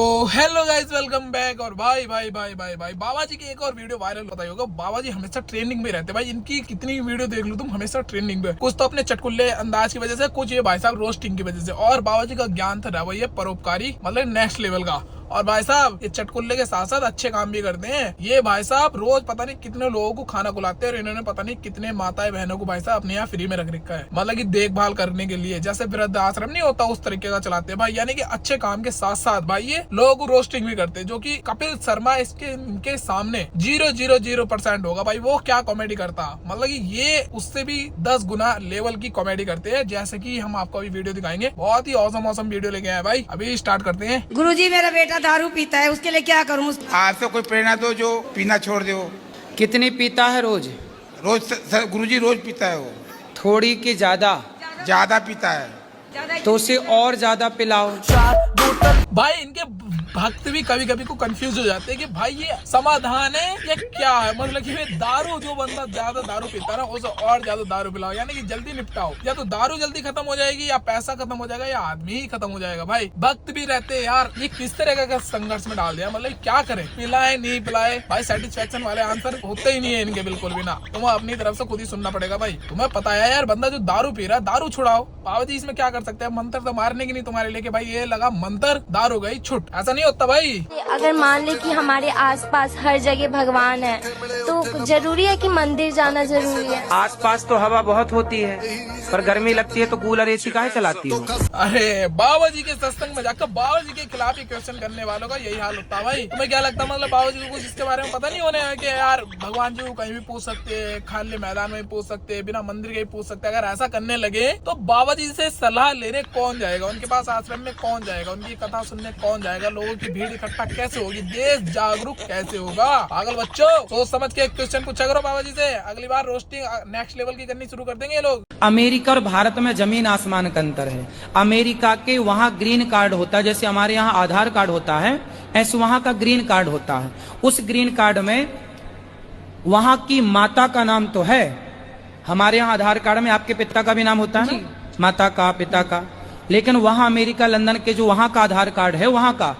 तो hello guys, welcome back. और भाई भाई भाई भाई भाई बाबा जी की एक और वीडियो वायरल होता होगा। बाबा जी हमेशा ट्रेंडिंग में रहते हैं भाई। इनकी कितनी वीडियो देख लो तुम, हमेशा ट्रेंडिंग में। कुछ तो अपने चटकुल्ले अंदाज की वजह से, कुछ ये भाई साहब रोस्टिंग की वजह से। और बाबा जी का ज्ञान था भाई, ये परोपकारी मतलब नेक्स्ट लेवल का। और भाई साहब ये चटकुल्ले के साथ साथ अच्छे काम भी करते हैं। ये भाई साहब रोज पता नहीं कितने लोगों को खाना खिलाते हैं। और इन्होंने पता नहीं कितने माताएं बहनों को भाई साहब अपने यहाँ फ्री में रख रखा है, मतलब की देखभाल करने के लिए। जैसे वृद्ध आश्रम नहीं होता उस तरीके का चलाते हैं भाई। यानी कि अच्छे काम के साथ साथ भाई ये लोगों को रोस्टिंग भी करते हैं, जो कि कपिल शर्मा इसके इनके सामने 0.00% होगा भाई। वो क्या कॉमेडी करता, मतलब कि ये उससे भी 10 गुना लेवल की कॉमेडी करते हैं। जैसे कि हम आपको अभी वीडियो दिखाएंगे, बहुत ही औसम वीडियो लेके आए भाई। अभी स्टार्ट करते हैं। गुरुजी मेरा बेटा दारू पीता है, उसके लिए क्या करूं? आज तो कोई प्रेरणा दो जो पीना छोड़ दो। कितनी पीता है रोज? रोज गुरुजी रोज पीता है वो। थोड़ी की ज्यादा? ज्यादा पीता है। तो उसे और ज्यादा पिलाओ। भाई इनके भक्त भी कभी कभी को कंफ्यूज हो जाते हैं कि भाई ये समाधान है या क्या है। मतलब कि दारू, जो बंदा ज्यादा दारू पीता है ना उसे और ज्यादा दारू पिलाओ, यानी कि जल्दी निपटाओ। या तो दारू जल्दी खत्म हो जाएगी, या पैसा खत्म हो जाएगा, या आदमी ही खत्म हो जाएगा भाई। भक्त भी रहते हैं यार, ये किस तरह का संघर्ष में डाल दिया। मतलब क्या करें, पिलाए नहीं पिलाए भाई। सेटिस्फेक्शन वाले आंसर होते ही नहीं है इनके बिल्कुल भी ना। तुम्हें अपनी तरफ से खुद ही सुनना पड़ेगा भाई। तुम्हें पता है यार, बंदा जो दारू पी रहा है दारू छुड़ाओ। बाबा जी इसमें क्या कर सकते हैं? मंत्र तो मारने की नहीं तुम्हारे लेके भाई। ये लगा मंत्र, दारू गई छुट। ऐसा नहीं होता भाई। अगर मान ले कि हमारे आसपास हर जगह भगवान है, तो जरूरी है कि मंदिर जाना जरूरी है। आसपास तो हवा बहुत होती है, पर गर्मी लगती है तो कूलर एसी काहे चलाती हो? अरे बाबा जी के सत्संग में जाकर बाबा जी के खिलाफ ही क्वेश्चन करने वालों का यही हाल होता है भाई। तुम्हें क्या लगता है, मतलब बाबा जी को कुछ इसके बारे में पता नहीं होने है कि यार भगवान जी को कहीं भी पूछ सकते हैं, खाली मैदान में पूछ सकते हैं, बिना मंदिर के ही पूछ सकते हैं। अगर ऐसा करने लगे तो बाबा जी से सलाह लेने कौन जाएगा? उनके पास आश्रम में कौन जाएगा? उनकी कथा सुनने कौन जाएगा? लोगों की भीड़ इकट्ठा कैसे होगी? देश जागरूक कैसे होगा? पागल बच्चों, सोच समझ के एक क्वेश्चन पूछा करो बाबा जी से। अगली बार रोस्टिंग नेक्स्ट लेवल की करनी शुरू कर देंगे ये लोग। अमेरिका और भारत में जमीन आसमान का अंतर है। अमेरिका के वहाँ ग्रीन कार्ड होता है, जैसे हमारे यहाँ आधार कार्ड होता है, ऐसे वहाँ का ग्रीन कार्ड होता है। उस ग्रीन कार्ड में वहाँ की माता का नाम तो है। हमारे यहाँ आधार कार्ड में आपके पिता का भी नाम होता है, माता का, पिता का। लेकिन वहाँ अमेरिका लंदन के जो वहाँ का आधार कार्ड है, वहाँ का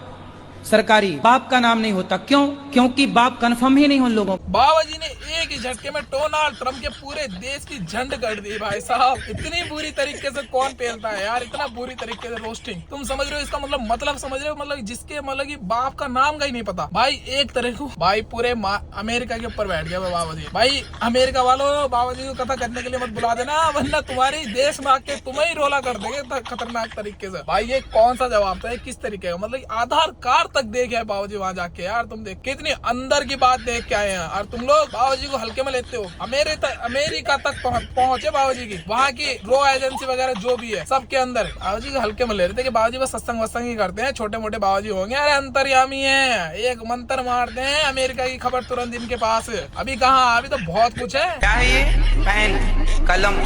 सरकारी, बाप का नाम नहीं होता। क्यों? क्योंकि बाप कंफर्म ही नहीं उन लोगों। बाबा जी ने एक ही झटके में डोनाल्ड ट्रम्प के पूरे देश की झंड कर दी भाई साहब। इतनी बुरी तरीके से कौन पेलता है यार, इतना बुरी तरीके से रोस्टिंग। तुम समझ रहे हो इसका मतलब समझ रहे हो? मतलब जिसके मतलब कि बाप का नाम का ही नहीं पता भाई। एक तरह को भाई पूरे अमेरिका के ऊपर बैठ गया बाबा जी। भाई अमेरिका वालों, बाबा जी को कथा करने के लिए मत बुला देना, वरना तुम्हारी देश में आके तुम्हें ही रोला कर देंगे खतरनाक तरीके से। भाई ये कौन सा जवाब था? किस तरीके का? मतलब आधार कार्ड तक देखे है बाबा जी वहाँ जाके। यार तुम देख कितनी अंदर की बात देख के आए हैं, और तुम लोग बाबा जी को हल्के में लेते हो। अमेरिका तक पहुंचे बाबा जी की, वहाँ की रो एजेंसी वगैरह जो भी है सबके अंदर बाबा जी को हल्के में ले रहे थे कि बाबा जी बस सत्संग वत्संग ही करते हैं, छोटे मोटे बाबा जी होंगे। अरे अंतर्यामी है, एक मंत्र मारते हैं, अमेरिका की खबर तुरंत इनके पास। अभी कहाँ, अभी तो बहुत कुछ है। क्या है ये? पेन, कलम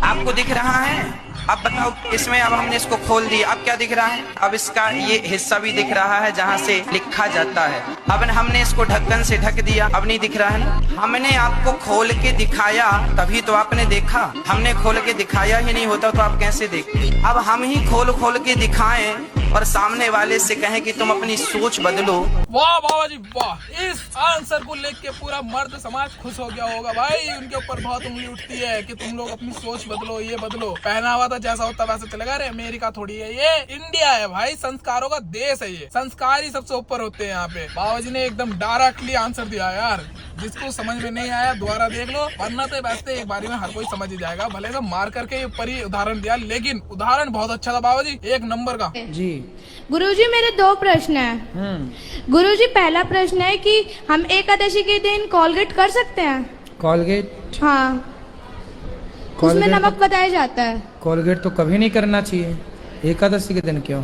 आपको दिख रहा है? अब बताओ इसमें, अब हमने इसको खोल दिया, अब क्या दिख रहा है? अब इसका ये हिस्सा भी दिख रहा है जहाँ से लिखा जाता है। अब हमने इसको ढक्कन से ढक दिया, अब नहीं दिख रहा है ना। हमने आपको खोल के दिखाया तभी तो आपने देखा। हमने खोल के दिखाया ही नहीं होता तो आप कैसे देखते? अब हम ही खोल के दिखाएं और सामने वाले से कहें कि तुम अपनी सोच बदलो। वाह बाबा जी वाह, इस आंसर को लेके पूरा मर्द समाज खुश हो गया होगा भाई। उनके ऊपर बहुत उंगली उठती है कि तुम लोग अपनी सोच बदलो, ये बदलो। पहनावा तो जैसा होता वैसे चलेगा। अरे अमेरिका थोड़ी है, ये इंडिया है भाई, संस्कारों का देश है ये। संस्कार ही सबसे ऊपर होते हैं यहाँ पे। बाबा जी ने एकदम डायरेक्टली आंसर दिया यार। जिसको समझ में नहीं आया दोबारा देख लो, वरना तो वैसे एक बारी में हर कोई समझ ही जाएगा। भले तो मार करके ऊपर ही उदाहरण दिया, लेकिन उदाहरण बहुत अच्छा था बाबा जी, एक नंबर का। जी गुरुजी मेरे 2 प्रश्न हैं। गुरुजी पहला प्रश्न है कि हम एकादशी के दिन कोलगेट कर सकते हैं? कोलगेट? हाँ, उसमें नमक बताया जाता है। कोलगेट तो कभी नहीं करना चाहिए, एकादशी के दिन क्यों?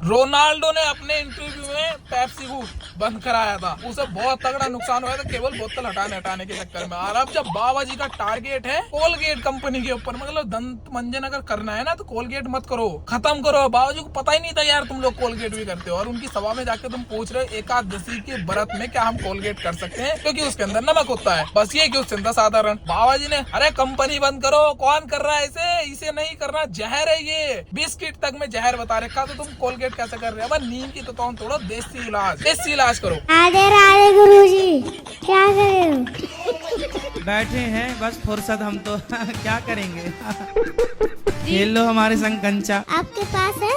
रोनाल्डो ने अपने इंटरव्यू में पेप्सी को बंद कराया था, उसे बहुत तगड़ा नुकसान हुआ था केवल बोतल हटाने के चक्कर में। और अब जब बाबा जी का टारगेट है कोलगेट कंपनी के ऊपर, मतलब दंत मंजन अगर करना है ना तो कोलगेट मत करो, खत्म करो। बाबा जी को पता ही नहीं था यार तुम लोग कोलगेट भी करते हो, और उनकी सभा में जाके तुम पूछ रहे हो एकादशी के व्रत में क्या हम कोलगेट कर सकते हैं क्योंकि उसके अंदर नमक होता है, बस ये क्यों चिंता साधारण। बाबा जी ने अरे कंपनी बंद करो, कौन कर रहा है इसे नहीं करना, जहर है ये, बिस्किट तक में जहर बता रखा, तो तुम कोलगेट कैसे कर रहे हो। नीम की तो तोड़ो, देसी इलाज करो। राधे राधे गुरुजी, क्या कर रहे हो? बैठे हैं बस फुर्सत, हम तो क्या करेंगे। खेल लो हमारे संग कंचा। आपके पास है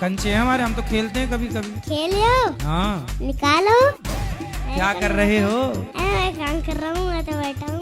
कंचे हैं हमारे, हम तो खेलते हैं कभी कभी। खेलियो, हाँ निकालो। क्या कर रहे हो? मैं काम कर रहा हूँ, मैं तो बैठा हूँ।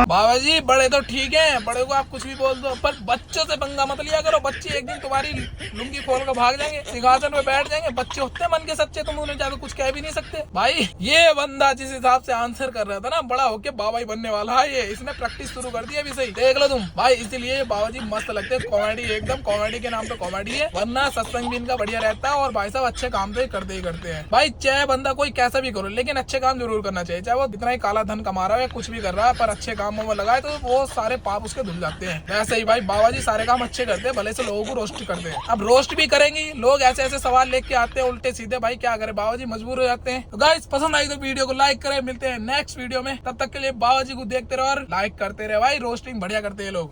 बाबा जी बड़े तो ठीक हैं, बड़े को आप कुछ भी बोल दो, पर बच्चों से पंगा मत लिया करो। बच्चे एक दिन तुम्हारी लुंगी खोल कर भाग जाएंगे, सिंहासन पे बैठ जाएंगे। बच्चे होते हैं मन के सच्चे, तुम उन्हें ज्यादा कुछ कह भी नहीं सकते। भाई ये बंदा जिस हिसाब से आंसर कर रहा था ना, बड़ा होके बाबा ही बनने वाला है ये, इसने प्रैक्टिस शुरू कर दी अभी सही, देख लो तुम भाई। इसीलिए बाबा जी मस्त लगते हैं, कॉमेडी एकदम, कॉमेडी के नाम पे कॉमेडी है, वरना सत्संग भी इनका बढ़िया रहता है। और भाई साहब अच्छे काम तो करते ही करते हैं भाई, चाहे बंदा कोई कैसा भी करो लेकिन अच्छे काम जरूर करना चाहिए, चाहे वो कितना ही काला धन कमा रहा है या कुछ भी कर रहा है, पर अच्छे कामों में लगाए तो वो सारे पाप उसके धुल जाते हैं। वैसे ही भाई बाबा जी सारे काम अच्छे करते हैं, भले से लोगों को रोस्ट करते हैं। अब रोस्ट भी करेंगी, लोग ऐसे ऐसे सवाल लेके आते हैं उल्टे सीधे, भाई क्या करे, बाबा जी मजबूर हो जाते हैं। तो गाइस पसंद आई तो वीडियो को लाइक करें, मिलते हैं नेक्स्ट वीडियो में, तब तक के लिए बाबा जी को देखते रहो और लाइक करते रहे भाई, रोस्टिंग बढ़िया करते हैं लोग।